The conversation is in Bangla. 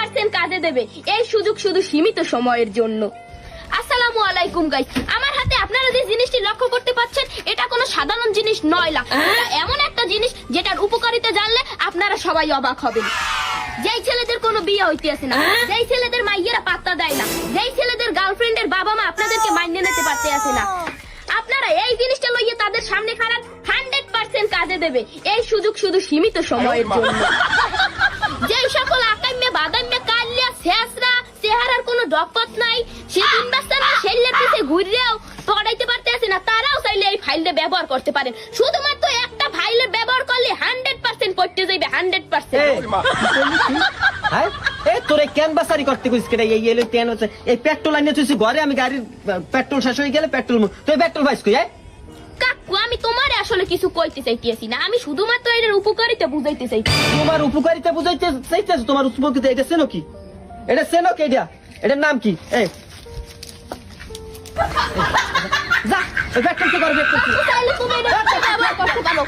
100% কাজে দেবে। এই সুযোগ শুধু সীমিত সময়ের জন্য। আসসালামু আলাইকুম গাইস, আমার হাতে আপনারা যে জিনিসটি লক্ষ্য করতে পাচ্ছেন এটা কোনো সাধারণ জিনিস নয়, এটা এমন একটা জিনিস যেটার উপকারিতা জানলে আপনারা সবাই অবাক হবেন। যেই ছেলেদের কোনো বিয়ে হইতেছে না, যেই ছেলেদের মাইয়েরা পাত্তা দেয় না, যেই ছেলেদের গার্লফ্রেন্ডের বাবা মা আপনাদেরকে মাইনে নিতে পারতে আছে না, আপনারা এই জিনিসটা লইয়ে তাদের সামনে খারাপ 100% কাজে দেবে। এই সুযোগ শুধু সীমিত সময়ের জন্য। যেই সকল আকাইমে বাদাইমে কালিয়া শেষরা চেহারার কোনো ডকপথ নাই, সে তিন বাচ্চারা শেল্লের পিছে ঘুরেও পড়াইতে পারতে আছে না, তারাও চাইলে এই ফাইলটা ব্যবহার করতে পারেন। শুধুমাত্র একটা ফাইলের ব্যবহার করলে 100% পড়তে যাইবে 100%। হ্যাঁ এ তোরে ক্যানভাসারি করতে কইছ কেডা? এই এলো কেন হচ্ছে এই পেট্রোল আনিয়ে তুই ঘরে, আমি গাড়ির পেট্রোল শেষ হয়ে গেলে পেট্রোল তুই পেট্রোল পাইছ কই? কাকু আমি তোমারে আসলে কিছু কইতে চাইতেছি না, আমি শুধুমাত্র এর উপকারিতা বুঝাইতে চাই। তোমার উপকারিতা বুঝাইতে চাইতেছ? তোমার উপকারিতা এটা চেনো কি? এটা চেনো কি? এটার নাম কি? এই যা পেট্রোল তো করবে, তাহলে তুমি এটা ব্যবহার করতে পারো।